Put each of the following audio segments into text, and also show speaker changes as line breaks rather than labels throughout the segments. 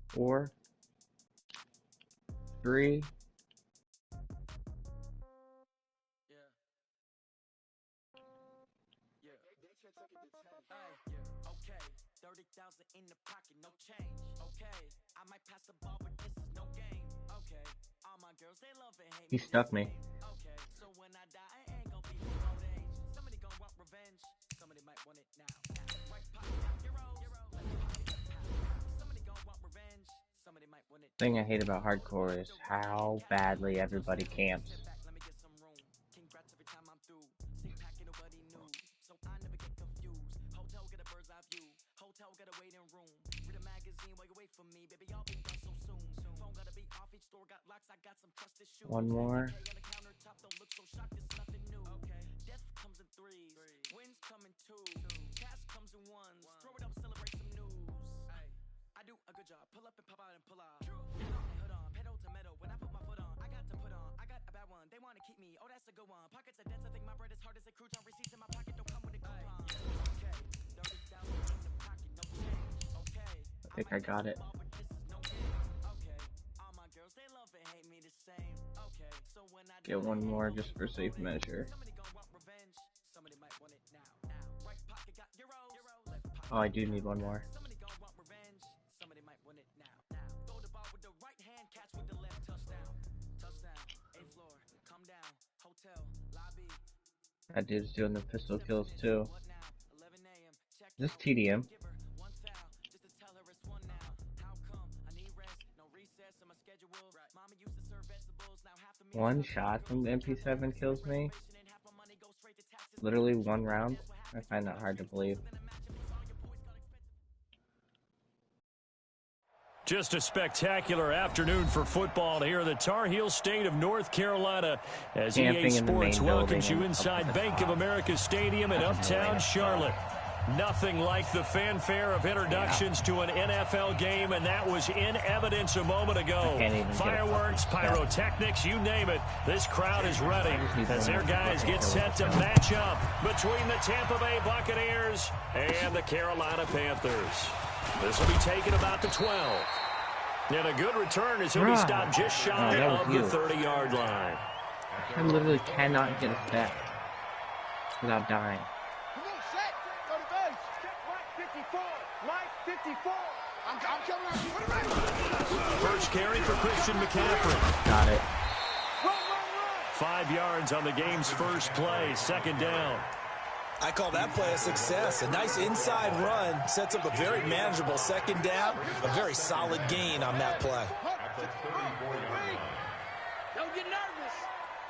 4, 3.
Okay, 30,000 in the pocket, no change. Okay, I might pass the ball, but this is no game. Okay, all my girls, they love and hate
He
me.
stuck me.
Okay, so when I die, I ain't gonna be for old age. Somebody gonna want revenge, somebody might want it now. Right pocket got euros, left pocket got pounds. Somebody gonna want revenge, somebody might want it.
The thing I hate about hardcore is how badly everybody camps.
Let me get some room. Congrats every time I'm through. See packing nobody knew, so I never get confused. Hotel get a bird's eye view. Hotel got a waiting room. Read a magazine while you wait for me, baby. I'll be done so soon. Phone gotta be off. Each store got locks. I got some trusted shoes.
One more.
On the countertop, don't look so shocked. It's nothing new. Okay. Death comes in threes. Wins come in twos. Cash comes in ones. Throw it up, celebrate some news. I do a good job. Pull up and pop out and pull out. Head on and hood on. Pedal to metal. When I put my foot on, I got to put on. I got a bad one. They wanna keep me. Oh, that's a good one. Pockets are dense. I think my bread is hard as a crouton. Receipts in my pocket don't come with a coupon. Okay. 30,000 in the pocket, no change. Okay.
I think I got it. Get one more just for safe measure. Oh, I do need one more. That dude's doing the pistol kills too. Is this TDM? One shot from the MP7 kills me. Literally one round. I find that hard to believe.
Just a spectacular afternoon for football here in the Tar Heel state of North Carolina as EA Sports welcomes you inside Bank of America Stadium in uptown Charlotte. Nothing like the fanfare of introductions to an NFL game, and that was in evidence a moment ago. Fireworks, pyrotechnics, you name it. This crowd is ready as their guys get set to match up between the Tampa Bay Buccaneers and the Carolina Panthers. This will be taken about the 12. And a good return as he'll be stopped just shy of the 30-yard line.
I literally cannot get a step without dying.
First carry for Christian McCaffrey.
Got it.
5 yards on the game's first play, second down.
I call that play a success. A nice inside run sets up a very manageable second down. A very solid gain on that play.
Don't get nervous.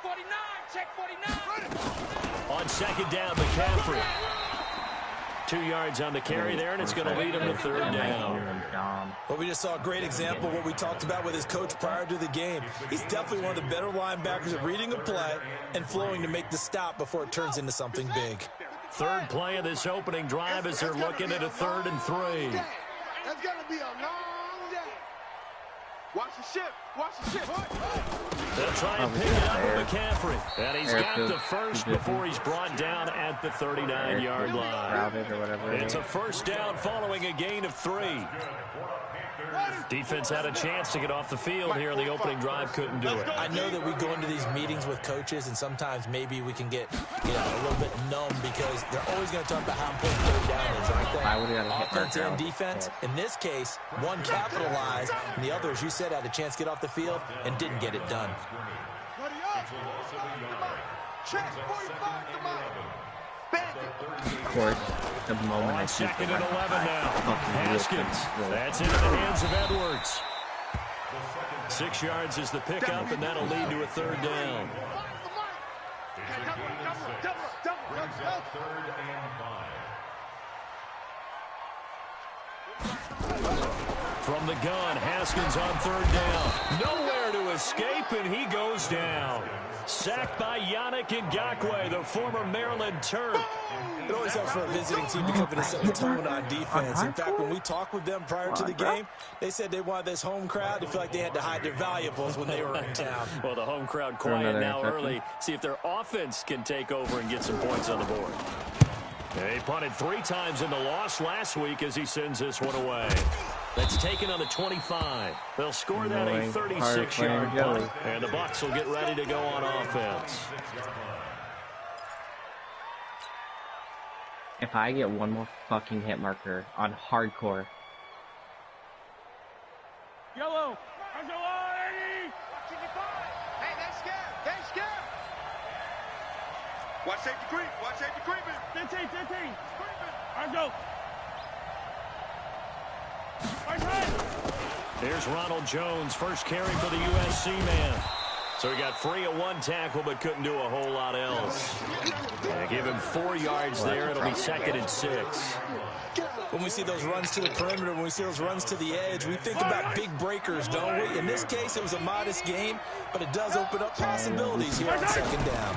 49, check 49.
On second down, McCaffrey. 2 yards on the carry there, and it's going to lead him to third down.
Well, we just saw a great example of what we talked about with his coach prior to the game. He's definitely one of the better linebackers at reading a play and flowing to make the stop before it turns into something big.
Third play of this opening drive as they're looking at a 3rd and 3.
That's going to be a long day. Watch the ship. Watch the ship.
They'll try and pick it up with McCaffrey. And he's got the first before he's brought down at the 39-yard line. It's a first down following a gain of 3. Defense had a chance to get off the field here in the opening drive, couldn't do it.
I know that we go into these meetings with coaches, and sometimes maybe we can get a little bit numb because they're always going to talk about how important third down is, aren't they? Offense and defense. In this case, one capitalized, and the other, as you said, had a chance to get off the field and didn't get it done.
Of course, the moment I see
second and 11 now. Haskins. That's into the hands of Edwards. 6 yards is the pickup, and that'll lead to a third down. From the gun, Haskins on third down. Nowhere to escape, and he goes down. Sacked by Yannick Ngakoue, the former Maryland Terp.
It always helps for a visiting team to come in and set the tone on defense. In fact, when we talked with them prior to the game, they said they wanted this home crowd to feel like they had to hide their valuables when they were in town.
Well, the home crowd quiet now early. See if their offense can take over and get some points on the board. They punted 3 times in the loss last week as he sends this one away. That's taken on the 25. They'll score that a 36-yard punt, and the Bucs will get ready to go on offense.
If I get one more fucking hit marker on hardcore.
Yellow. Hey, they're scared. They're scared. Watch safety creep. Watch safety creeping. 15. Argo.
Here's Ronald Jones, first carry for the USC man. So he got free of one tackle, but couldn't do a whole lot else. Give him 4 yards there. It'll be 2nd and 6.
When we see those runs to the perimeter, when we see those runs to the edge, we think about big breakers, don't we? In this case, it was a modest game, but it does open up possibilities here on 2nd down.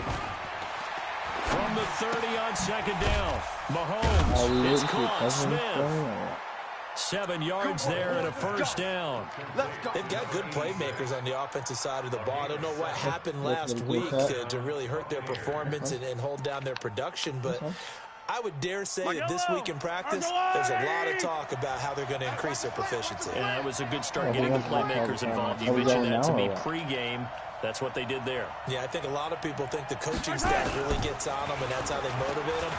From the 30 on 2nd down, Mahomes. It's caught. Smith. 7 yards there and a first down.
They've got good playmakers on the offensive side of the ball. I don't know what happened last week to really hurt their performance and hold down their production, but I would dare say that this week in practice, there's a lot of talk about how they're going to increase their proficiency.
Yeah, it was a good start getting the playmakers involved. You mentioned that to me pregame. That's what they did there.
Yeah, I think a lot of people think the coaching staff really gets on them, and that's how they motivate them.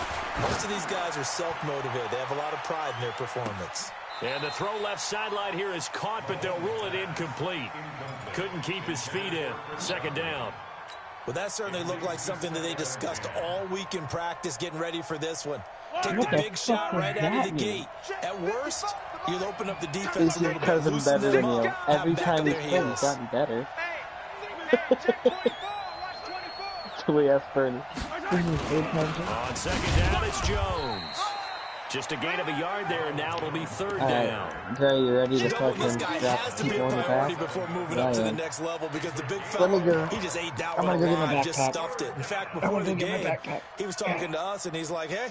Most of these guys are self-motivated. They have a lot of pride in their performance.
And the throw left sideline here is caught, but they'll rule it incomplete. Couldn't keep his feet in. 2nd down.
Well, that certainly looked like something that they discussed all week in practice, getting ready for this one. Take the big shot right out of the gate. At worst, you'll open up the defense a little bit, loosen them up.
Every time he's played, he's gotten better. We asked Bernie.
On 2nd down, it's Jones. Just a gain of a yard there, and now it'll be 3rd down.
Dre, you ready to fucking drop people in the back?
Before moving up to the next level, because the big fella, he just ate that one alive, just stuffed it. In fact, before the game, he was talking to us, and he's like, hey,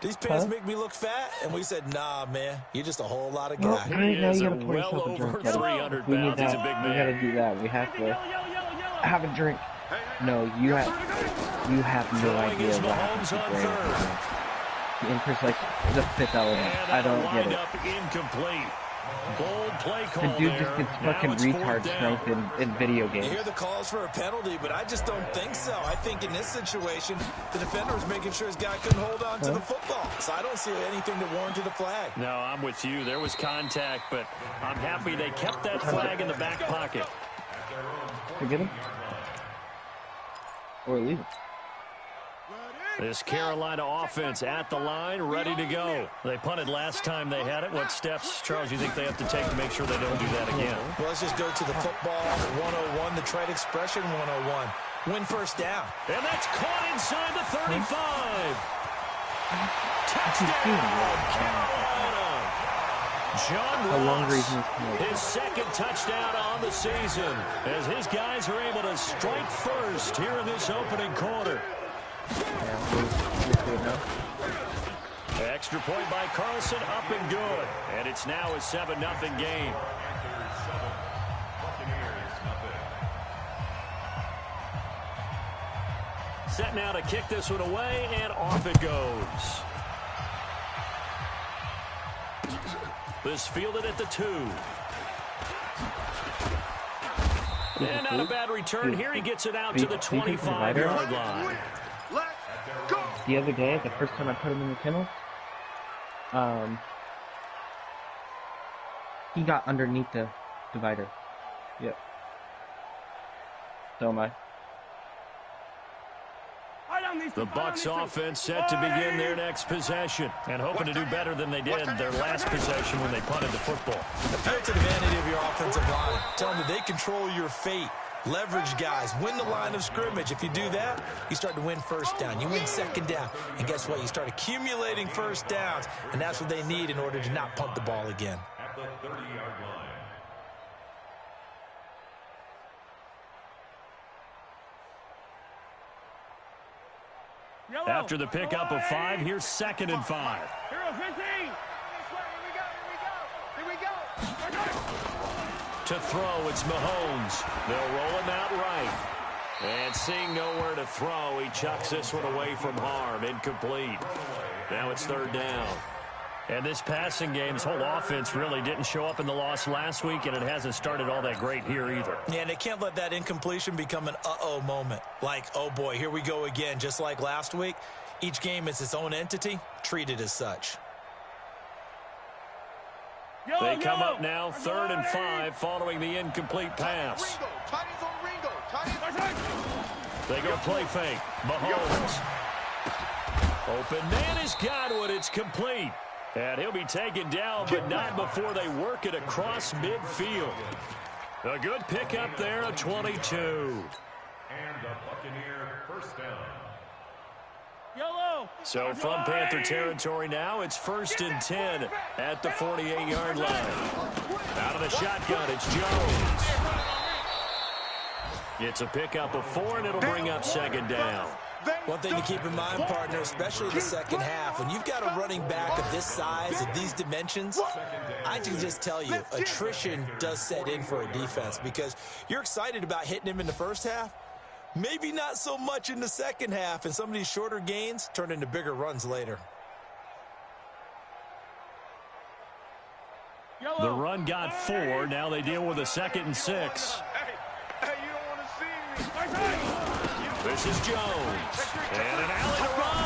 these pants make me look fat? And we said, nah, man, you're just a whole lot of guy.
He is well over 300 pounds. He's a big man.
We gotta do that. We have to have a drink. No, you have no idea what happens to Gray. He enters like the 5th element. I don't get it.
Incomplete. Bold play call.
The dude just gets fucking retard strength in video games.
You hear the calls for a penalty, but I just don't think so. I think in this situation, the defender was making sure his guy couldn't hold on to the football. So I don't see anything that warranted a flag.
No, I'm with you. There was contact, but I'm happy they kept that flag in the back pocket.
Forget him? Or leave him?
This Carolina offense at the line, ready to go. They punted last time they had it. What steps, Charles, you think they have to take to make sure they don't do that again?
Well, let's just go to the football 101, the trade expression 101. Win first down.
And that's caught inside the 35. Touchdown, Carolina. John Ross, his 2nd touchdown on the season, as his guys are able to strike first here in this opening quarter. Extra point by Carlson, up and good. And it's now a 7-0 game. Set now to kick this one away, and off it goes. This fielded at the 2. And not a bad return here. He gets it out to the 25-yard line.
The other day, the first time I put him in the kennel, he got underneath the divider. Yep. So am I.
The Bucs offense set to begin their next possession and hoping to do better than they did their last possession when they punted the football.
Appeal to the vanity of your offensive line. Tell them that they control your fate. Leverage guys. Win the line of scrimmage. If you do that, you start to win first down. You win 2nd down. And guess what? You start accumulating first downs. And that's what they need in order to not punt the ball again.
At the 30-yard line.
After the pickup of 5, here's 2nd and 5.
Hero 15. Here we go.
To throw, it's Mahomes. They'll roll him out right. And seeing nowhere to throw, he chucks this one away from harm. Incomplete. Now it's 3rd down. And this passing game's whole offense really didn't show up in the loss last week, and it hasn't started all that great here either.
Yeah, and they can't let that incompletion become an uh-oh moment. Like, oh boy, here we go again, just like last week. Each game is its own entity, treated as such.
They come up now 3rd and 5 following the incomplete pass. They go play fake. Mahomes. Open man is Godwin. It's complete. And he'll be taken down, but not before they work it across midfield. A good pickup there, a 22.
And the Buccaneer first down.
So from Panther territory now, it's 1st and 10 at the 48-yard line. Out of the shotgun, it's Jones. It's a pickup of 4, and it'll bring up 2nd down.
One thing to keep in mind, partner, especially in the second half, when you've got a running back of this size, of these dimensions, I can just tell you, attrition does set in for a defense because you're excited about hitting him in the first half. Maybe not so much in the second half, and some of these shorter gains turn into bigger runs later.
The run got 4. Now they deal with a 2nd and 6.
Hey, you don't want to see me.
This is Jones. And an alley to run.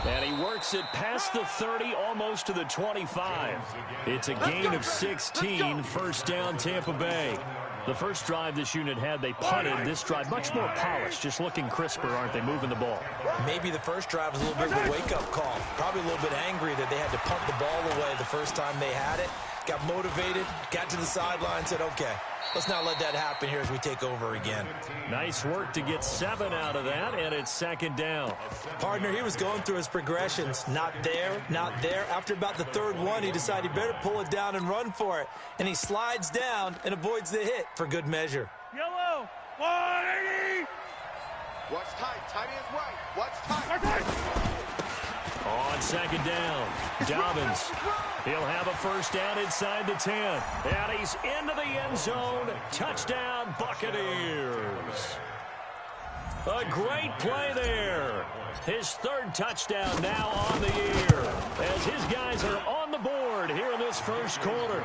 And he works it past the 30, almost to the 25. It's a gain of 16, 1st down Tampa Bay. The first drive this unit had, they punted. This drive, much more polished, just looking crisper, aren't they, moving the ball?
Maybe the first drive was a little bit of a wake-up call. Probably a little bit angry that they had to punt the ball away the first time they had it. Got motivated, got to the sideline, said, okay, let's not let that happen here as we take over again.
Nice work to get 7 out of that, and it's 2nd down.
Partner, he was going through his progressions. Not there, not there. After about the 3rd one, he decided he better pull it down and run for it. And he slides down and avoids the hit for good measure.
Yellow, 180. Watch tight, tight ends right. Watch tight.
On 2nd down, Dobbins. He'll have a 1st down inside the 10. And he's into the end zone. Touchdown, Buccaneers. A great play there. His 3rd touchdown now on the year as his guys are on the board here in this first quarter.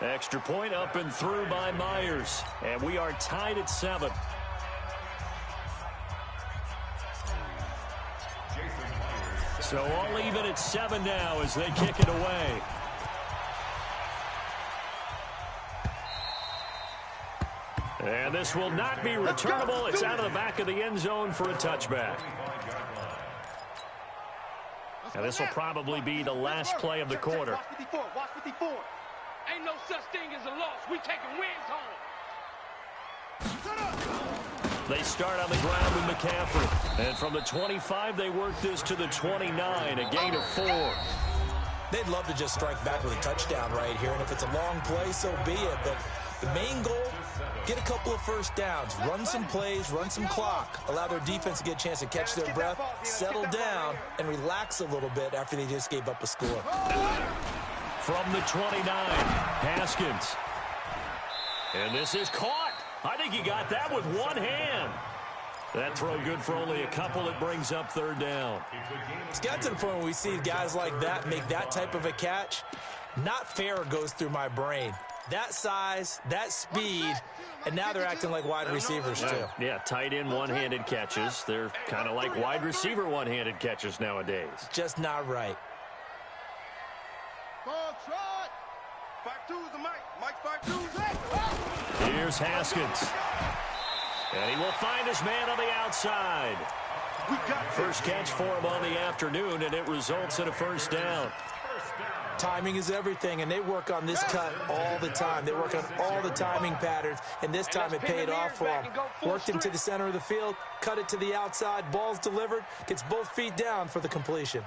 Extra point up and through by Myers. And we are tied at 7. So all even at 7 now as they kick it away. And this will not be returnable. It's out of the back of the end zone for a touchback. And this will probably be the last play of the quarter.
Watch 54, watch 54. Ain't no such thing as a loss. We taking wins home.
They start on the ground with McCaffrey. And from the 25, they work this to the 29, a gain of 4.
They'd love to just strike back with a touchdown right here, and if it's a long play, so be it. But the main goal, get a couple of 1st downs, run some plays, run some clock, allow their defense to get a chance to catch their breath, settle down, and relax a little bit after they just gave up a score.
From the 29, Haskins. And this is caught. I think he got that with one hand. That throw good for only a couple. It brings up 3rd down.
It's got to the point where we see guys like that make that type of a catch. Not fair goes through my brain. That size, that speed, and now they're acting like wide receivers too.
Yeah, tight end one-handed catches. They're kind of like wide receiver one-handed catches nowadays.
Just not right.
Back two's the Mike back two's.
Here's Haskins. And he will find his man on the outside. First catch for him on the afternoon, and it results in a 1st down.
Timing is everything, and they work on this cut all the time. They work on all the timing patterns, and this time it paid off for them. Worked him to the center of the field, cut it to the outside, ball's delivered, gets both feet down for the completion.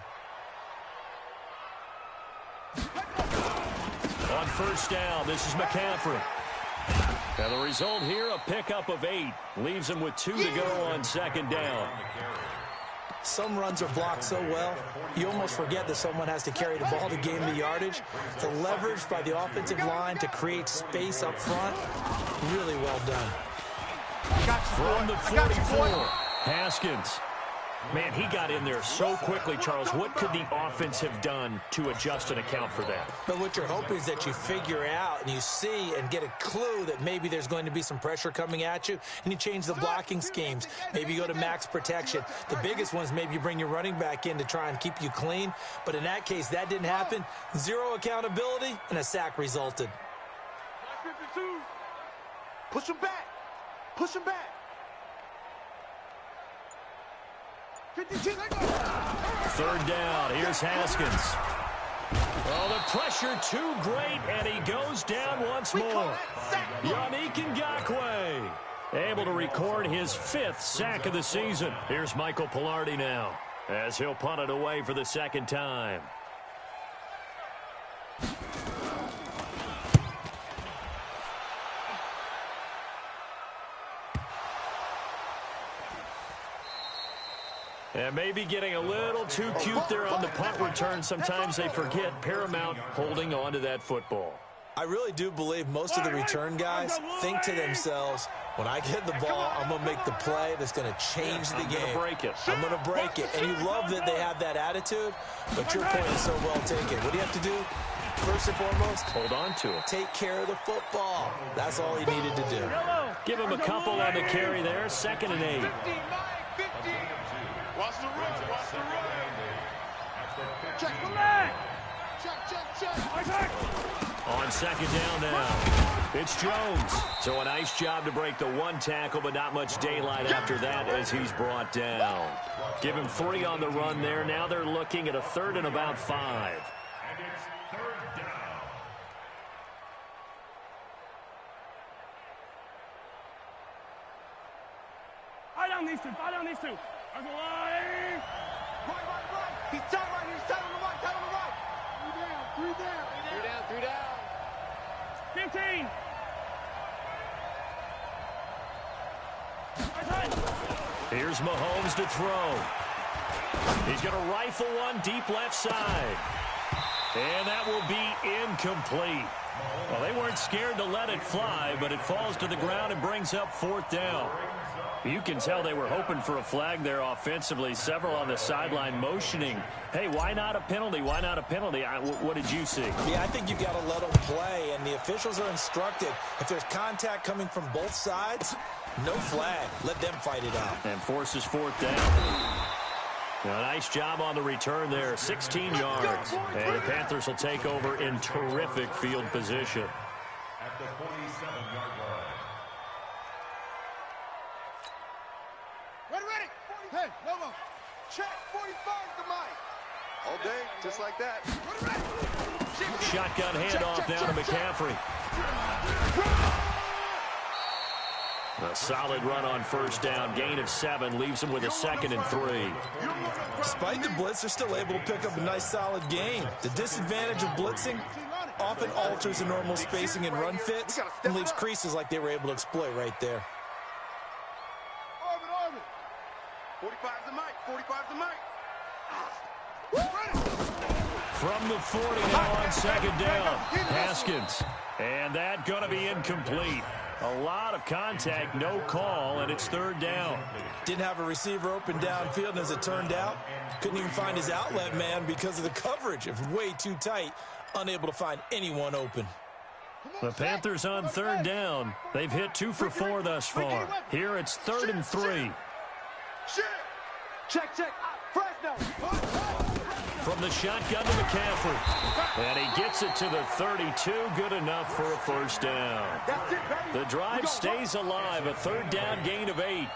On 1st down, this is McCaffrey. And the result here, a pickup of 8. Leaves him with 2 to go on 2nd down.
Some runs are blocked so well, you almost forget that someone has to carry the ball to gain the yardage. The leverage by the offensive line to create space up front, really well done.
From the 44, Haskins. Man, he got in there so quickly, Charles. What could the offense have done to adjust and account for that?
But what you're hoping is that you figure out and you see and get a clue that maybe there's going to be some pressure coming at you, and you change the blocking schemes. Maybe you go to max protection. The biggest one is maybe you bring your running back in to try and keep you clean. But in that case, that didn't happen. Zero accountability, and a sack resulted.
52. Push him back. Push him back. 52.
Third down. Here's Haskins. Oh, the pressure too great, and he goes down once more. Yannick Ngakoue able to record his 5th sack of the season. Here's Michael Pilardi now as he'll punt it away for the second time. And maybe getting a little too cute there on the punt return. Sometimes they forget paramount holding on to that football.
I really do believe most of the return guys think to themselves, when I get the ball, I'm going to make the play that's going to change the game. I'm going to break it. And you love that they have that attitude, but your point is so well taken. What do you have to do? First and foremost, hold on to it. Take care of the football. That's all he needed to do.
Give him a couple on the carry there. 2nd and 8.
Watch the run. Watch the run. Check. Check.
On 2nd down now, it's Jones. So a nice job to break the 1 tackle, but not much daylight after that as he's brought down. Give him 3 on the run there. Now they're looking at a 3rd and about 5.
And it's 3rd down.
Fire down these two.
Right. He's tight right here. He's tight on the right. 3 down.
15.
Here's Mahomes to throw. He's going to rifle one deep left side. And that will be incomplete. Well, they weren't scared to let it fly, but it falls to the ground and brings up 4th down. You can tell they were hoping for a flag there offensively. Several on the sideline motioning, hey, why not a penalty? Why not a penalty? What did you see?
Yeah, I think you've got to let them play, and the officials are instructed. If there's contact coming from both sides, no flag. Let them fight it out.
And forces 4th down. A nice job on the return there, 16 yards. And the Panthers will take over in terrific field position.
At the 47-yard line.
Ready. Hey, Lobo. Check. 45 the mic. All day, just like that.
Shotgun handoff down to McCaffrey. A solid run on 1st down. Gain of 7 leaves them with a 2nd and 3.
Despite the blitz, they're still able to pick up a nice solid gain. The disadvantage of blitzing often alters the normal spacing and run fits and leaves creases like they were able to exploit right there.
45's the mic. 45's the mic.
From the 40 now on 2nd down. Haskins. And that going to be incomplete. A lot of contact, no call, and it's 3rd down.
Didn't have a receiver open downfield, and as it turned out, couldn't even find his outlet man because of the coverage. It was way too tight, unable to find anyone open.
The Panthers on 3rd down. They've hit 2 for 4 thus far. Here it's 3rd and 3.
Check. Fresno.
From the shotgun to McCaffrey. And he gets it to the 32. Good enough for a 1st down. The drive stays alive. A 3rd down gain of 8.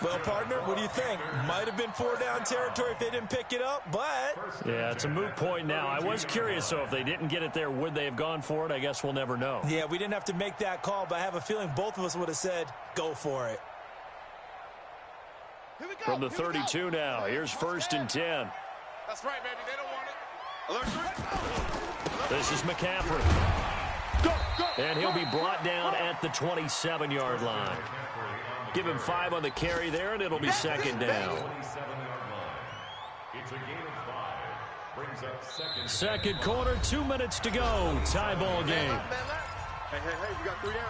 Well, partner, what do you think? Might have been 4 down territory if they didn't pick it up, but...
Yeah, it's a moot point now. I was curious, so if they didn't get it there, would they have gone for it? I guess we'll never know.
Yeah, we didn't have to make that call, but I have a feeling both of us would have said, go for it.
From the 32 now, here's 1st and 10.
That's right, baby. They don't want it. Alert 3.
This is McCaffrey. And he'll be brought down at the 27-yard line. Give him 5 on the carry there, and it'll be 2nd down.
27-yard line. It's a gain of 5. Brings up 2nd.
Second quarter, 2 minutes to go. Tie ball game.
Hey, we got 3 down.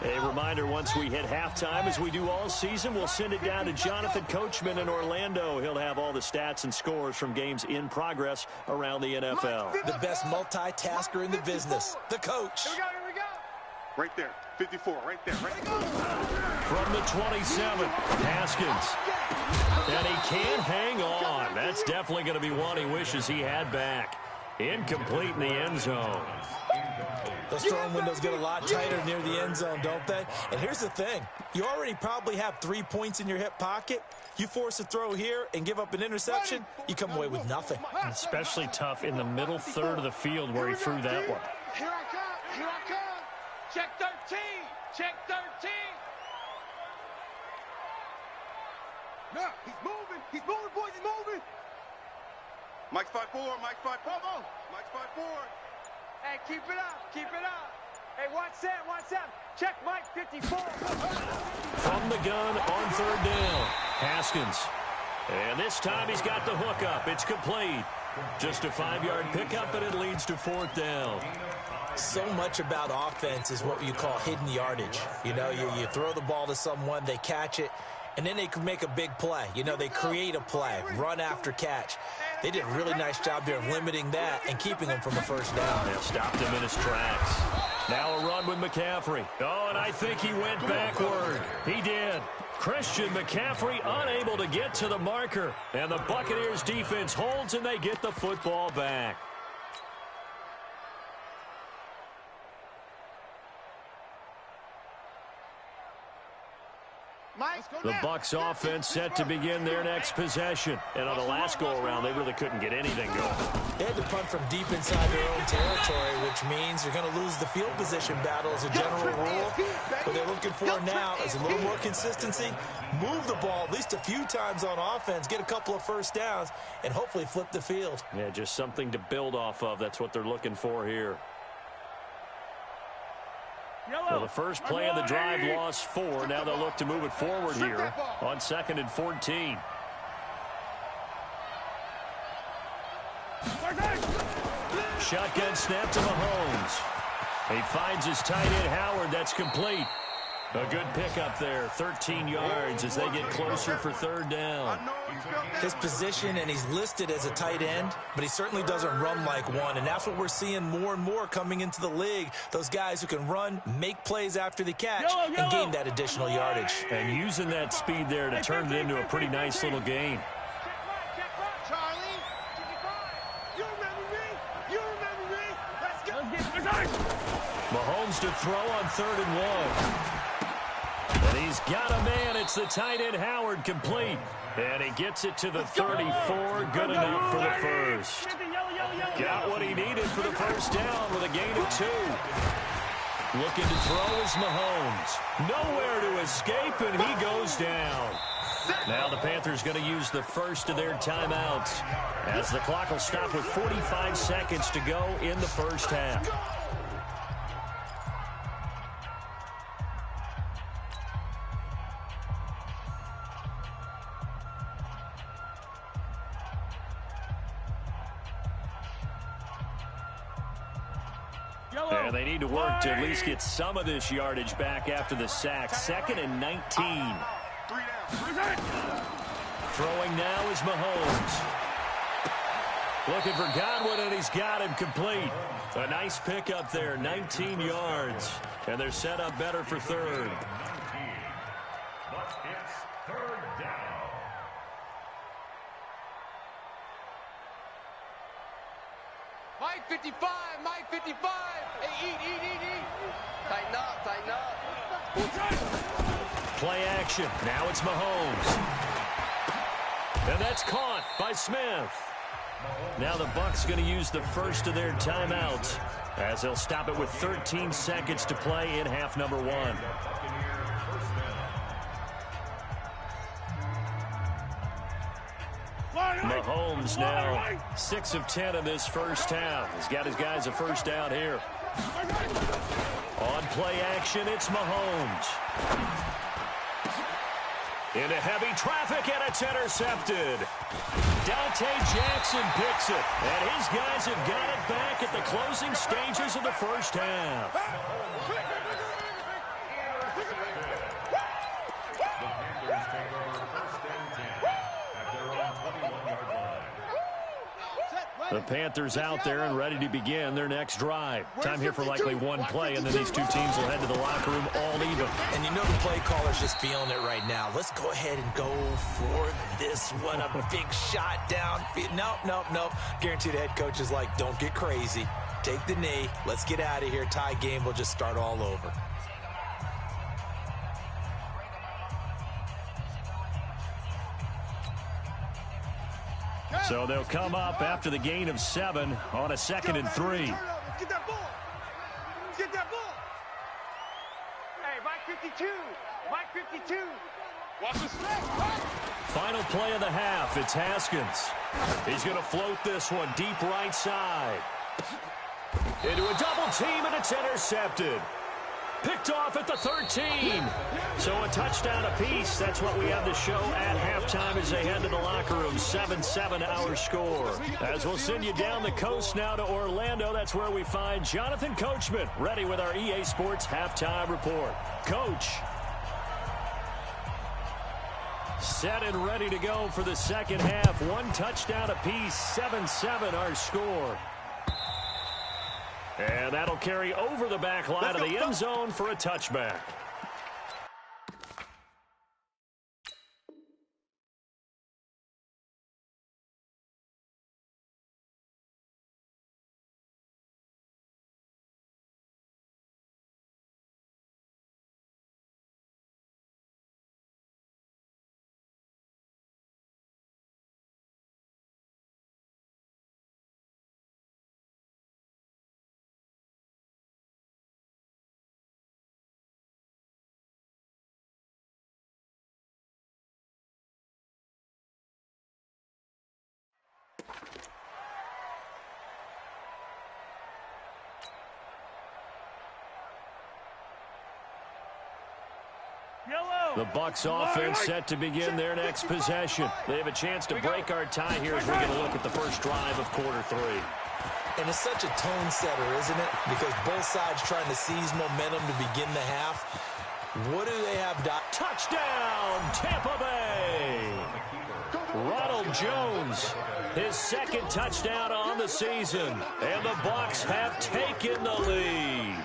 A reminder, once we hit halftime, as we do all season, we'll send it down to Jonathan Coachman in Orlando. He'll have all the stats and scores from games in progress around the NFL.
The best multitasker in the business, the coach.
Here we go. Right there, 54, right there.
From the 27, Haskins. And he can't hang on. That's definitely going to be one he wishes he had back. Incomplete in the end zone.
Those throwing windows get a lot tighter near the end zone, don't they? And here's the thing. You already probably have 3 points in your hip pocket. You force a throw here and give up an interception, you come away with nothing.
And especially tough in the middle third of the field where he threw that one.
Here I come. Check 13. No, he's moving, boys, he's moving. Mike's 5-4. Mike's 5-4.
Hey, keep it up. Hey, watch that. Check Mike 54.
From the gun on third down, Haskins. And this time he's got the hook up. It's complete. Just a 5-yard pickup, and it leads to fourth down.
So much about offense is what you call hidden yardage. You know, you throw the ball to someone, they catch it, and then they can make a big play. You know, they create a play, run after catch. They did a really nice job there of limiting that and keeping him from a first down.
They stopped him in his tracks. Now a run with McCaffrey. Oh, and I think he went backward. He did. Christian McCaffrey unable to get to the marker. And the Buccaneers defense holds, and they get the football back. The Bucs offense set to begin their next possession. And on the last go-around, they really couldn't get anything going.
They had to punt from deep inside their own territory, which means you're going to lose the field position battle as a general rule. What they're looking for now is a little more consistency, move the ball at least a few times on offense, get a couple of first downs, and hopefully flip the field.
Yeah, just something to build off of. That's what they're looking for here. Well, the first play of the drive lost 4. Now they'll look to move it forward here on 2nd and 14. Shotgun snap to Mahomes. He finds his tight end Howard. That's complete. A good pickup there, 13 yards as they get closer for third down.
His position, and he's listed as a tight end, but he certainly doesn't run like one, and that's what we're seeing more and more coming into the league. Those guys who can run, make plays after the catch, and gain that additional yardage.
And using that speed there to turn it into a pretty nice little game.
Charlie, you remember me? Let's go.
Mahomes to throw on 3rd and 1. And he's got a man. It's the tight end Howard, complete. And he gets it to the 34. Good enough for the first. Got what he needed for the first down with a gain of 2. Looking to throw is Mahomes. Nowhere to escape, and he goes down. Now the Panthers going to use the first of their timeouts, as the clock will stop with 45 seconds to go in the first half. And they need to work to at least get some of this yardage back after the sack. 2nd and 19. Throwing now is Mahomes. Looking for Godwin, and he's got him complete. A nice pickup there, 19 yards. And they're set up better for third.
But it's third down.
Mike 55. Hey, eat. Tighten up.
Play action. Now it's Mahomes. And that's caught by Smith. Now the Bucs going to use the first of their timeouts, as they'll stop it with 13 seconds to play in half number 1. Mahomes now 6 of 10 in this first half. He's got his guys a first down here. On play action, it's Mahomes. Into heavy traffic, and it's intercepted. Dante Jackson picks it, and his guys have got it back at the closing stages of the first half. The Panthers out there and ready to begin their next drive. Time here for likely one play, and then these two teams will head to the locker room all even.
And you know the play caller's just feeling it right now. Let's go ahead and go for this one. A big shot down. Nope. Guarantee the head coach is like, don't get crazy. Take the knee. Let's get out of here. Tie game will just start all over.
So they'll come up after the gain of 7 on a 2nd and 3.
Get that ball. Get that ball. Hey, Mike 52. Mike 52. Watch this.
Final play of the half. It's Haskins. He's going to float this one deep right side. Into a double team, and it's intercepted. Picked off at the 13. So a touchdown apiece. That's what we have to show at halftime as they head to the locker room. 7-7 our score. As we'll send you down the coast now to Orlando. That's where we find Jonathan Coachman ready with our EA Sports halftime report. Coach. Set and ready to go for the second half. One touchdown apiece. 7-7 our score. And that'll carry over the back line of the end zone for a touchback. The Bucs offense set to begin their next possession. They have a chance to break our tie here as we get a look at the first drive of quarter 3.
And it's such a tone setter, isn't it? Because both sides trying to seize momentum to begin the half. What do they have?
Touchdown, Tampa Bay! Ronald Jones, his second touchdown on the season. And the Bucs have taken the lead.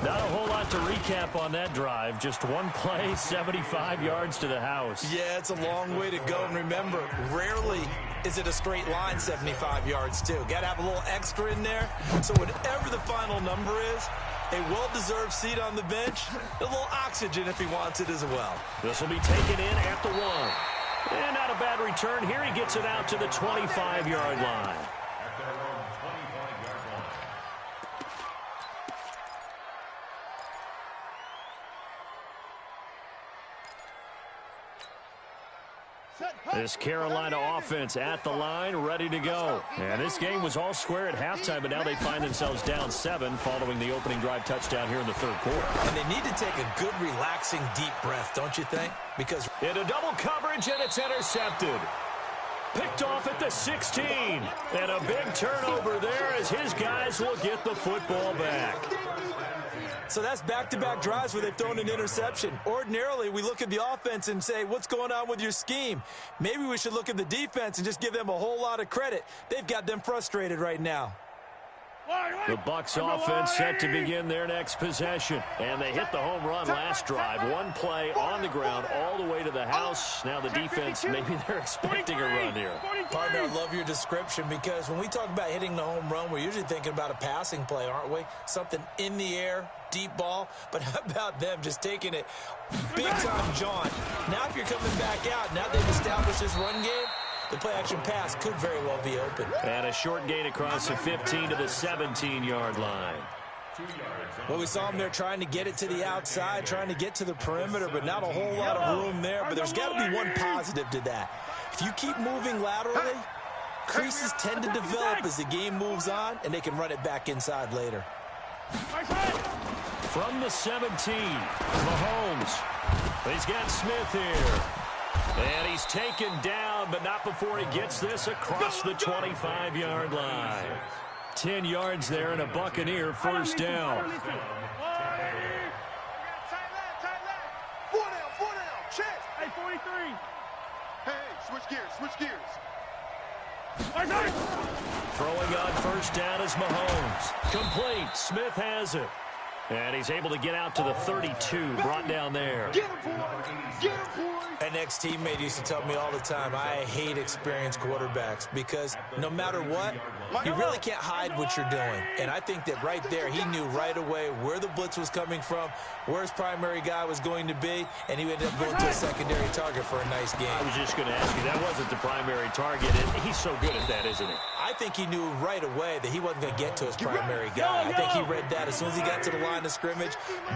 Not a whole lot to recap on that drive. Just one play, 75 yards to the house.
Yeah, it's a long way to go. And remember, rarely is it a straight line 75 yards, too. Got to have a little extra in there. So whatever the final number is, a well-deserved seat on the bench, a little oxygen if he wants it as well.
This will be taken in at the 1. And not a bad return here. He gets it out to the 25-yard line. This Carolina offense at the line, ready to go. And this game was all square at halftime, but now they find themselves down 7 following the opening drive touchdown here in the third quarter.
And they need to take a good, relaxing, deep breath, don't you think? Because
into double coverage, and it's intercepted. Picked off at the 16. And a big turnover there as his guys will get the football back.
So that's back-to-back drives where they've thrown an interception. Ordinarily, we look at the offense and say, what's going on with your scheme? Maybe we should look at the defense and just give them a whole lot of credit. They've got them frustrated right now.
The Bucs offense set to begin their next possession. And they hit the home run last drive. One play on the ground all the way to the house. Now the defense, maybe they're expecting a run here.
Partner, I love your description because when we talk about hitting the home run, we're usually thinking about a passing play, aren't we? Something in the air, deep ball. But how about them just taking it big-time jaunt? Now if you're coming back out, now they've established this run game, the play-action pass could very well be open.
And a short gain across the 15 to the 17-yard line.
Well, we saw them there trying to get it to the outside, trying to get to the perimeter, but not a whole lot of room there. But there's got to be one positive to that. If you keep moving laterally, creases tend to develop as the game moves on, and they can run it back inside later.
From the 17, Mahomes. He's got Smith here. And he's taken down, but not before he gets this across the 25-yard line. 10 yards there and a Buccaneer first down.
4 down, check.
Hey, 43.
Hey, switch gears.
Throwing on first down is Mahomes. Complete. Smith has it. And he's able to get out to the 32, brought down there.
Get him, boy. Get him, boy.
An ex-teammate used to tell me all the time, I hate experienced quarterbacks because no matter what, you really can't hide what you're doing. And I think that right there, he knew right away where the blitz was coming from, where his primary guy was going to be, and he ended up going to a secondary target for a nice game.
I was just going to ask you, that wasn't the primary target, and he's so good at that, isn't he?
I think he knew right away that he wasn't going to get to his primary guy. I think he read that as soon as he got to the line of scrimmage,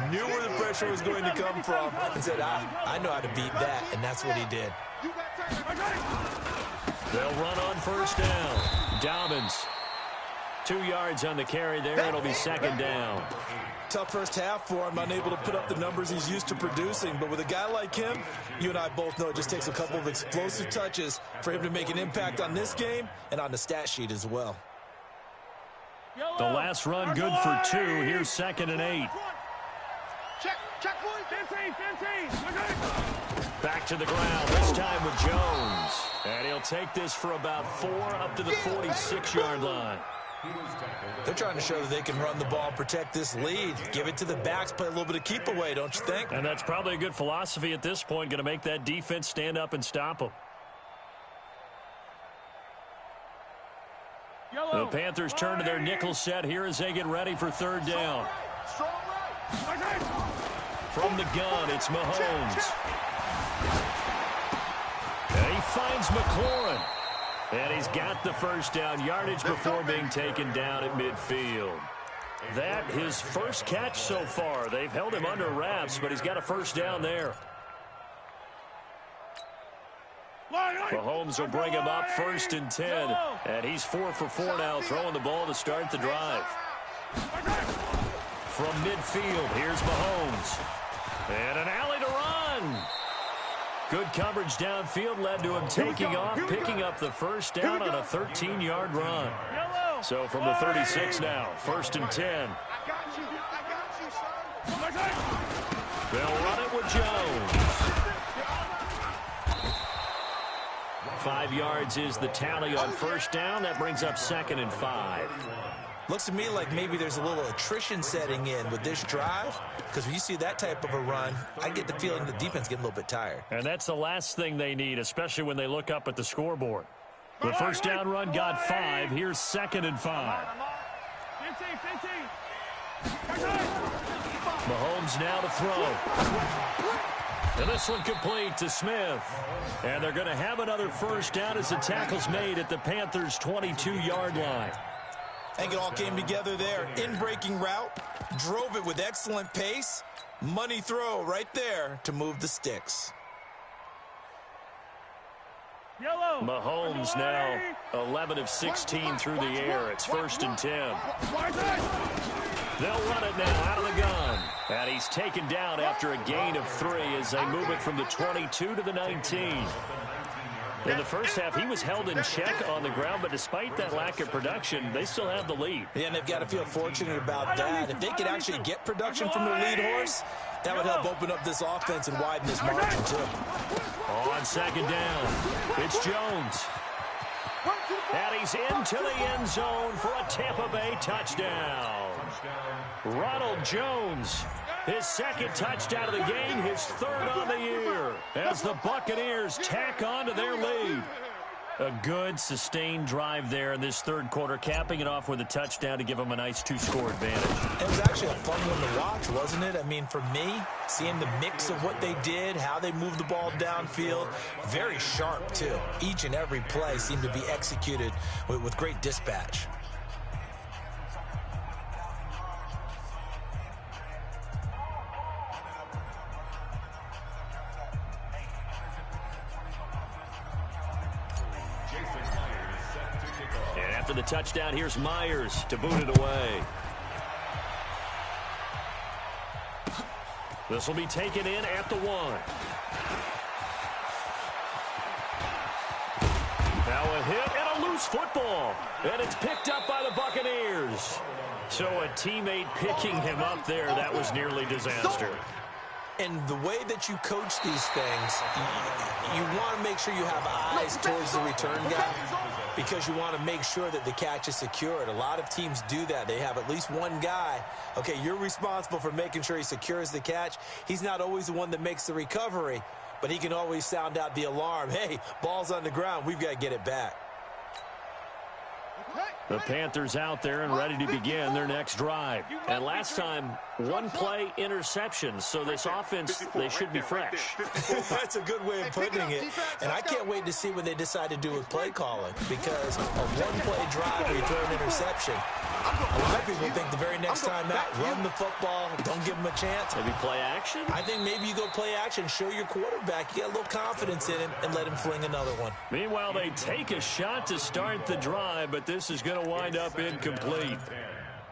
knew where the pressure was going to come from, and said, I know how to beat that, and that's what he did.
They'll run on first down. Dobbins, 2 yards on the carry there. It'll be second down.
Tough first half for him, unable to put up the numbers he's used to producing. But with a guy like him, you and I both know it just takes a couple of explosive touches for him to make an impact on this game and on the stat sheet as well.
The last run good for 2. Here's 2nd and 8.
Check, boys. 15.
Back to the ground, this time with Jones. And he'll take this for about 4 up to the 46-yard line.
They're trying to show that they can run the ball and protect this lead. Give it to the backs, play a little bit of keep away, don't you think?
And that's probably a good philosophy at this point, going to make that defense stand up and stop them. The Panthers turn to their nickel set here as they get ready for third down. From the gun, it's Mahomes. And he finds McLaurin. And he's got the first down yardage before being taken down at midfield. That his first catch so far. They've held him under wraps, but he's got a first down there. Mahomes will bring him up 1st and 10. And he's 4 for 4 now, throwing the ball to start the drive. From midfield, here's Mahomes. And an alley to run. Good coverage downfield led to him taking off, picking up the first down on a 13-yard run. So from the 36 now, 1st and 10. They'll run it with Jones. 5 yards is the tally on first down. That brings up 2nd and 5.
Looks to me like maybe there's a little attrition setting in with this drive, because when you see that type of a run, I get the feeling the defense getting a little bit tired.
And that's the last thing they need, especially when they look up at the scoreboard. The first down run got 5. Here's 2nd and 5.
15.
Mahomes now to throw. And this one complete to Smith. And they're going to have another first down as the tackle's made at the Panthers' 22-yard line.
I think it all came together there. In-breaking route, drove it with excellent pace. Money throw right there to move the sticks.
Mahomes now 11 of 16 through the air. It's 1st and 10. They'll run it now out of the gun. And he's taken down after a gain of 3 as they move it from the 22 to the 19. In the first half, he was held in check on the ground, but despite that lack of production, they still have the lead.
Yeah, and they've got to feel fortunate about that. If they could actually get production from their lead horse, that would help open up this offense and widen this margin, too.
On 2nd down, it's Jones. And he's into the end zone for a Tampa Bay touchdown. Ronald Jones, his 2nd touchdown of the game, his 3rd on the year, as the Buccaneers tack on to their lead. A good, sustained drive there in this 3rd quarter, capping it off with a touchdown to give them a nice 2-score advantage.
It was actually a fun one to watch, wasn't it? I mean, for me, seeing the mix of what they did, how they moved the ball downfield, very sharp, too. Each and every play seemed to be executed with great dispatch.
After the touchdown, here's Myers to boot it away. This will be taken in at the 1. Now a hit and a loose football. And it's picked up by the Buccaneers. So a teammate picking him up there, that was nearly disaster.
And the way that you coach these things, you want to make sure you have eyes towards the return guy. because you want to make sure that the catch is secured. A lot of teams do that. They have at least one guy. Okay, you're responsible for making sure he secures the catch. He's not always the one that makes the recovery, but he can always sound out the alarm. Hey, ball's on the ground. We've got to get it back.
The Panthers out there and ready to begin their next drive. And last time, one play interception. So this offense, they should be fresh.
That's a good way of putting it. And I can't wait to see what they decide to do with play calling. Because a one-play drive where you throw an interception, a lot of people think the very next time out, run the football, don't give them a chance.
Maybe play action?
I think maybe you go play action, show your quarterback, you got a little confidence in him, and let him fling another one.
Meanwhile, they take a shot to start the drive, but this is going to wind up incomplete.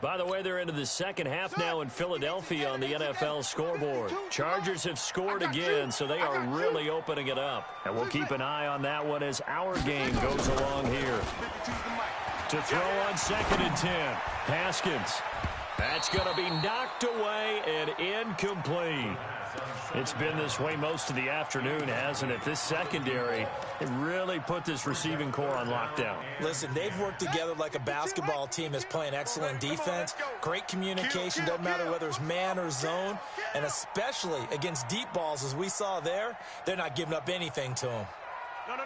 By the way, they're into the second half now in Philadelphia on the NFL scoreboard. Chargers have scored again, so they are really opening it up. And we'll keep an eye on that one as our game goes along here. To throw on 2nd and 10, Haskins. That's going to be knocked away and incomplete. It's been this way most of the afternoon, hasn't it? This secondary, it really put this receiving core on lockdown.
Listen, they've worked together like a basketball team that's playing excellent defense. Great communication, doesn't matter whether it's man or zone. And especially against deep balls, as we saw there, they're not giving up anything to them.
On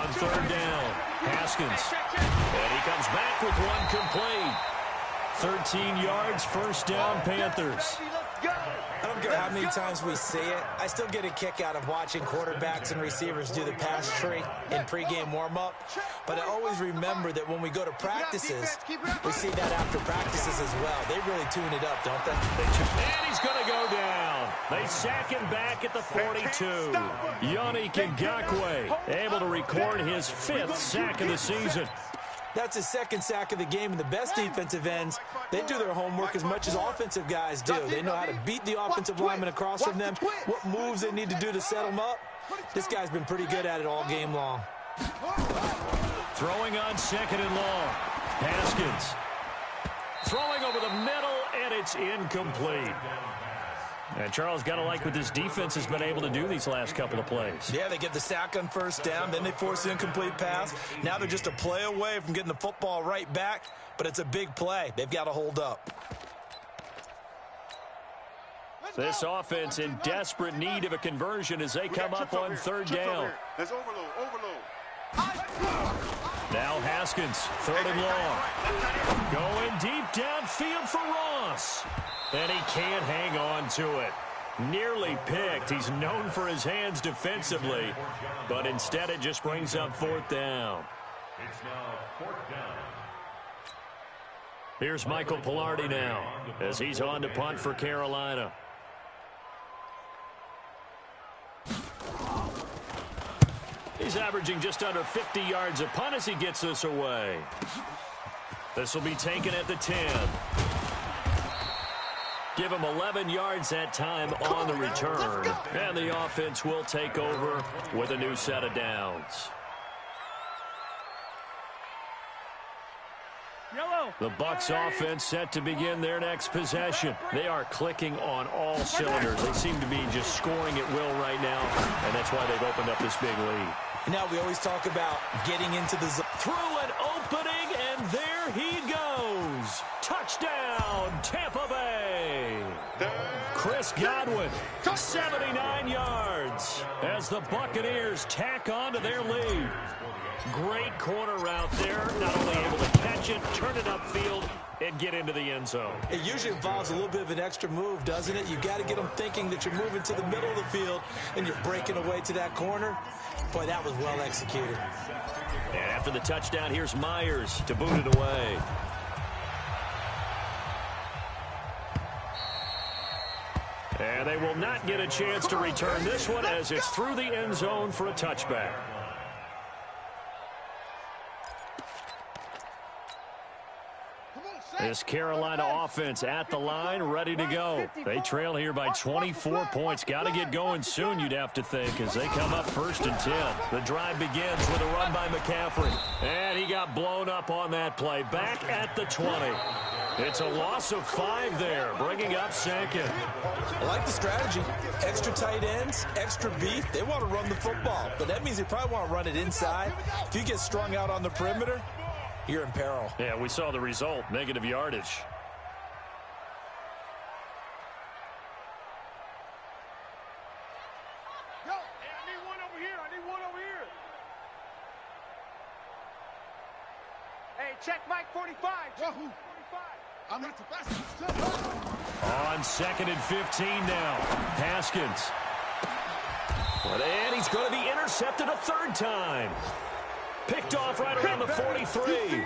3rd down, Haskins. And he comes back with one complete. 13 yards, 1st down, Panthers.
I don't care how many times we see it. I still get a kick out of watching quarterbacks and receivers do the pass tree in pregame warm-up. But I always remember that when we go to practices, we see that after practices as well. They really tune it up, don't they?
And he's going to go down. They sack him back at the 42. Yannick Ngakoue able to record his 5th sack of the season.
That's his 2nd sack of the game, and the best defensive ends, they do their homework as much as offensive guys do. They know how to beat the offensive lineman across from them, what moves they need to do to set them up. This guy's been pretty good at it all game long.
Throwing on 2nd and long. Haskins. Throwing over the middle, and it's incomplete. And Charles, got to like what this defense has been able to do these last couple of plays.
Yeah, they get the sack on 1st down, then they force the incomplete pass. Now they're just a play away from getting the football right back, but it's a big play. They've got to hold up.
This offense in desperate need of a conversion as they come up on 3rd down.
Let's overload.
Now Haskins, 3rd and long. Going deep downfield for Ross. And he can't hang on to it. Nearly picked. He's known for his hands defensively, but instead it just brings up 4th down.
It's now 4th down.
Here's Michael Pilardi now as he's on to punt for Carolina. He's averaging just under 50 yards a punt as he gets this away. This will be taken at the 10. Give him 11 yards that time on the return. And the offense will take over with a new set of downs. The Bucs offense set to begin their next possession. They are clicking on all cylinders. They seem to be just scoring at will right now, and that's why they've opened up this big lead.
Now we always talk about getting into the zone.
Through an opening, and there he goes. Touchdown, Tampa Bay. Chris Godwin, 79 yards as the Buccaneers tack on to their lead. Great corner route there, not only able to catch it, turn it upfield, and get into the end zone.
It usually involves a little bit of an extra move, doesn't it? You got to get them thinking that you're moving to the middle of the field and you're breaking away to that corner. Boy, that was well executed.
And after the touchdown, here's Myers to boot it away. And they will not get a chance to return this one as it's through the end zone for a touchback. This Carolina offense at the line, ready to go. They trail here by 24 points. Got to get going soon, you'd have to think, as they come up 1st and 10. The drive begins with a run by McCaffrey. And he got blown up on that play. Back at the 20. It's a loss of 5 there, bringing up second.
I like the strategy. Extra tight ends, extra beef. They want to run the football, but that means they probably want to run it inside. If you get strung out on the perimeter, you're in peril.
Yeah, we saw the result, negative yardage.
Yo, hey, I need one over here. I need one over here. Hey, check Mike 45. Check 45.
I'm not too fast.
On 2nd and 15 now. Haskins. And he's going to be intercepted a 3rd time. Picked off right around the 43.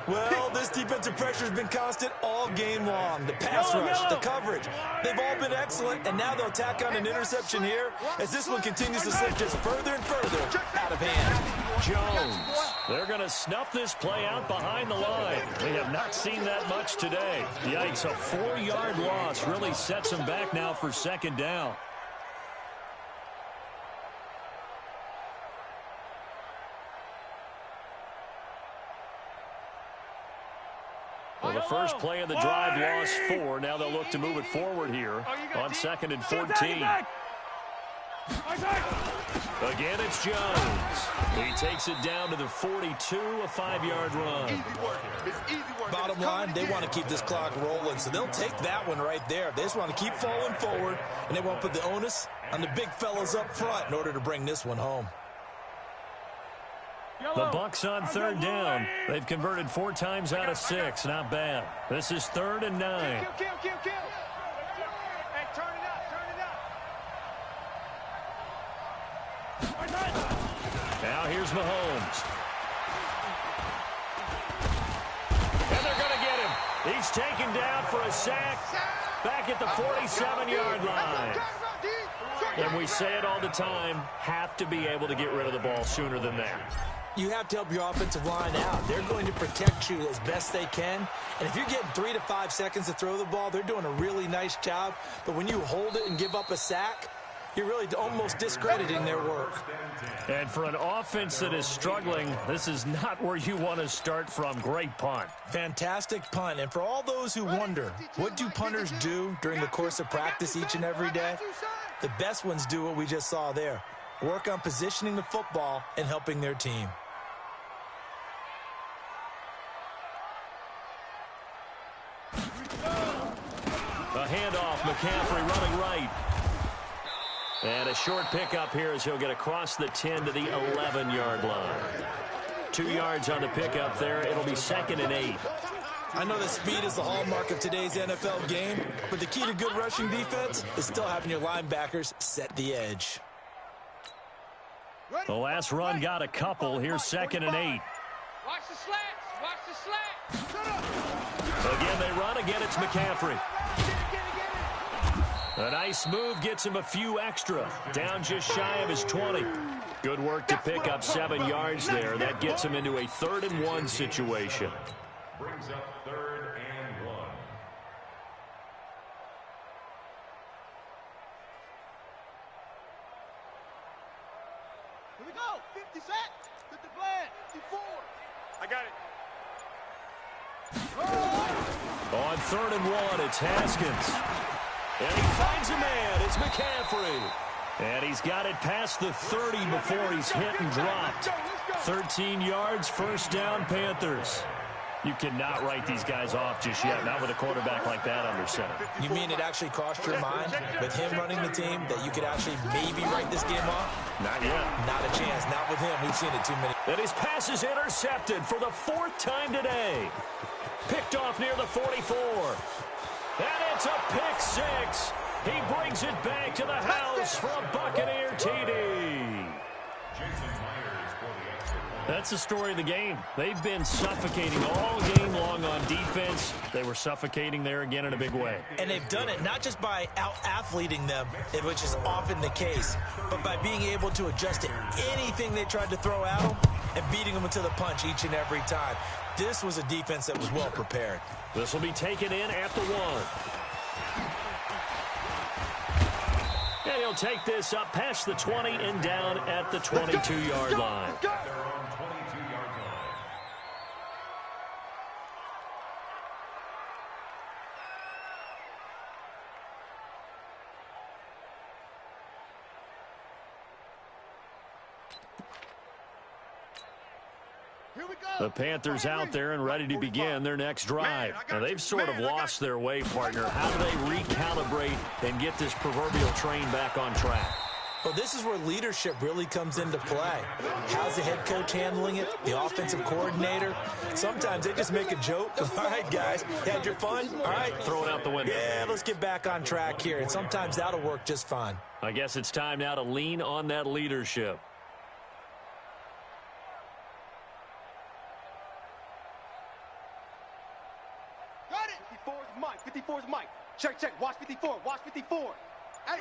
Well, this defensive pressure has been constant all game long. The pass rush, the coverage, they've all been excellent, and now they'll tack on an interception here as this one continues to slip just further and further out of hand.
Jones. They're going to snuff this play out behind the line. We have not seen that much today. Yikes, a 4-yard loss really sets them back now for 2nd down. Well, the first play of the drive lost 4. Now they'll look to move it forward here on 2nd and 14. Again, it's Jones. He takes it down to the 42, a 5-yard run.
Bottom line, they want to keep this clock rolling, so they'll take that one right there. They just want to keep falling forward, and they want to put the onus on the big fellas up front in order to bring this one home.
The Bucs on 3rd down. They've converted 4 times out of 6. Not bad. This is 3rd and 9.
Kill. Hey, turn it up.
Now here's Mahomes. And they're going to get him. He's taken down for a sack back at the 47-yard line. And we say it all the time, have to be able to get rid of the ball sooner than that.
You have to help your offensive line out. They're going to protect you as best they can. And if you're getting 3 to 5 seconds to throw the ball, they're doing a really nice job. But when you hold it and give up a sack, you're really almost discrediting their work.
And for an offense that is struggling, this is not where you want to start from. Great punt.
Fantastic punt. And for all those who wonder, what do punters do during the course of practice each and every day? The best ones do what we just saw there. Work on positioning the football and helping their team.
A handoff, McCaffrey running right. And a short pickup here as he'll get across the 10 to the 11-yard line. 2 yards on the pickup there. It'll be 2nd and 8.
I know that speed is the hallmark of today's NFL game, but the key to good rushing defense is still having your linebackers set the edge.
The last run got a couple. Here's 2nd and 8.
Watch the slats. Watch the slats.
Again, they run. Again, it's McCaffrey. A nice move gets him a few extra. Down just shy of his 20. Good work to pick up 7 yards there. That gets him into a 3rd and 1 situation.
Brings up 3rd and 1.
Here we go. 50 sacks. 50 flag. 54. I got it.
On 3rd and 1, it's Haskins. And he finds a man. It's McCaffrey. And he's got it past the 30 before he's hit and dropped. 13 yards, 1st down, Panthers. You cannot write these guys off just yet, not with a quarterback like that under center.
You mean it actually crossed your mind with him running the team that you could actually maybe write this game off?
Not yet.
Not a chance. Not with him. We've seen it too many.
And his pass is intercepted for the 4th time today. Picked off near the 44. And it's a pick 6. He brings it back to the house for a Buccaneer TD. That's the story of the game. They've been suffocating all game long on defense. They were suffocating there again in a big way.
And they've done it not just by out-athleting them, which is often the case, but by being able to adjust to anything they tried to throw at them and beating them into the punch each and every time. This was a defense that was well prepared.
This will be taken in at the 1. And he'll take this up past the 20 and down at the 22-yard line. The Panthers out there and ready to begin their next drive. Now, they've sort of lost their way, partner. How do they recalibrate and get this proverbial train back on track?
Well, this is where leadership really comes into play. How's the head coach handling it? The offensive coordinator? Sometimes they just make a joke. All right, guys, had your fun? All right.
Throw it out the window.
Yeah, let's get back on track here. And sometimes that'll work just fine.
I guess it's time now to lean on that leadership.
Got it! 54 is Mike. 54 is Mike. Check. Watch 54. Watch 54. Hey.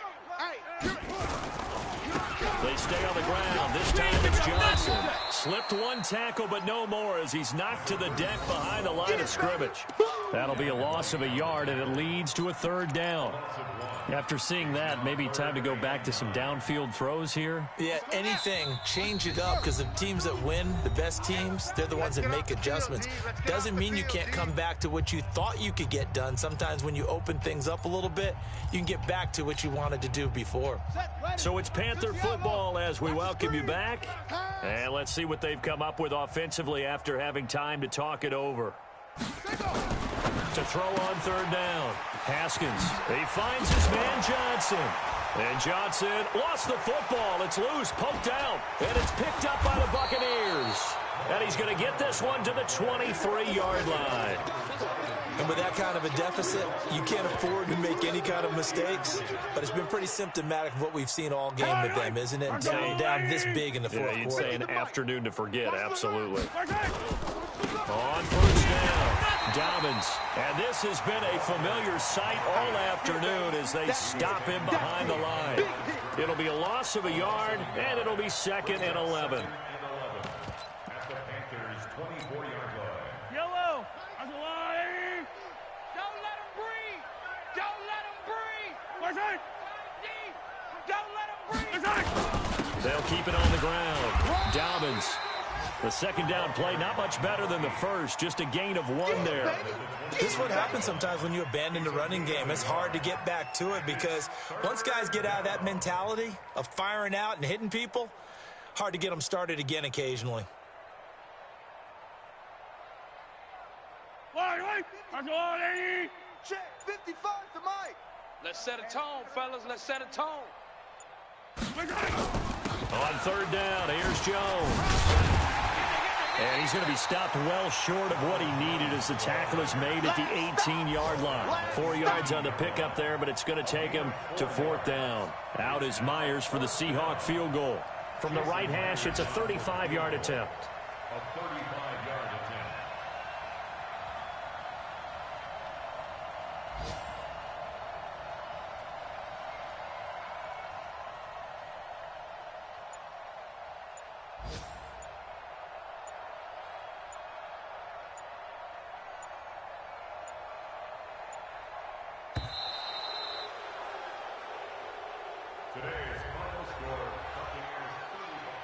They stay on the ground. This time it's Johnson. Slipped one tackle, but no more as he's knocked to the deck behind the line of scrimmage. That'll be a loss of a yard, and it leads to a third down. After seeing that, maybe time to go back to some downfield throws here.
Yeah, anything. Change it up because the teams that win, the best teams, they're the ones that make adjustments. Doesn't mean you can't come back to what you thought you could get done. Sometimes when you open things up a little bit, you can get back to what you wanted to do before.
So it's Panther football as we welcome you back. And let's see what they've come up with offensively after having time to talk it over. To throw on third down. Haskins. He finds his man Johnson. And Johnson lost the football. It's loose, poked out, and it's picked up by the Buccaneers. And he's going to get this one to the 23-yard line.
And with that kind of a deficit, you can't afford to make any kind of mistakes. But it's been pretty symptomatic of what we've seen all game with them, isn't it? Down this big in the fourth quarter.
You'd say an afternoon to forget, absolutely. On first down, Dobbins. And this has been a familiar sight all afternoon as they stop him behind the line. It'll be a loss of a yard, and it'll be 2nd and 11.
At the Panthers' 24-yard line.
Yellow. That's a line. Don't let him breathe. Don't let him breathe. What's that? Don't let him breathe. What's that?
They'll keep it on the ground. Dobbins. The second down play, not much better than the first, just a gain of 1 there.
This is what happens sometimes when you abandon the running game. It's hard to get back to it because once guys get out of that mentality of firing out and hitting people, hard to get them started again occasionally.
Check. 55 to Mike. Let's set a tone, fellas. Let's set a tone.
On third down, here's Jones. And he's going to be stopped well short of what he needed as the tackle is made at the 18-yard line. 4 yards on the pickup there, but it's going to take him to 4th down. Out is Myers for the Seahawk field goal. From the right hash, it's a 35-yard attempt.
A 35-yard attempt. Today's final score, Buccaneers 31.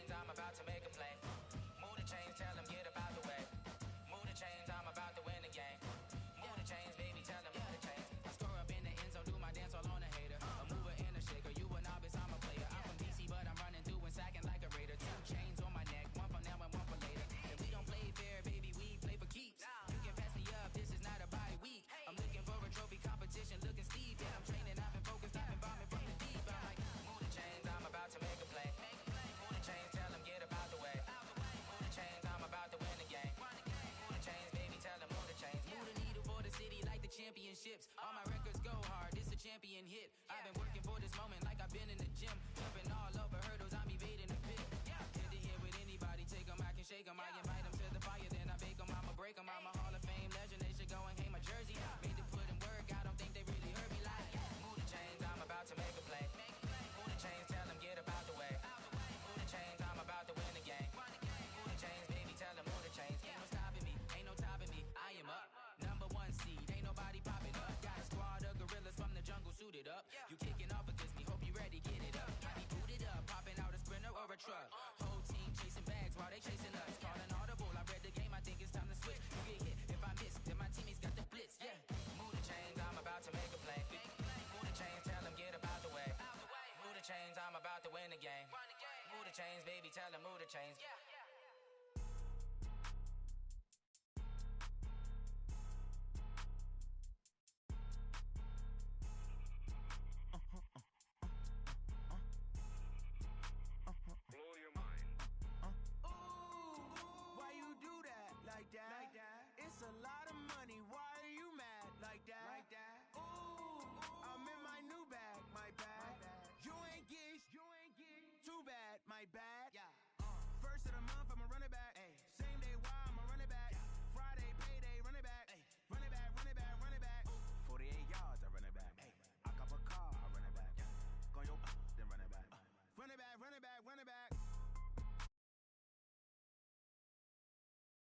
I'm about to make a play. You kicking off against me, hope you ready, get it up. I be booted up, popping out a Sprinter or a truck. Whole team chasing bags while they chasing us. Calling audible, I read the game, I think it's time to switch. You get hit, if I miss, then my teammates got the blitz, yeah. Move the chains, I'm about to make a play. Move the chains, tell them get about the way. Move the chains, I'm about to win the game. Move the chains, baby, tell them move the chains.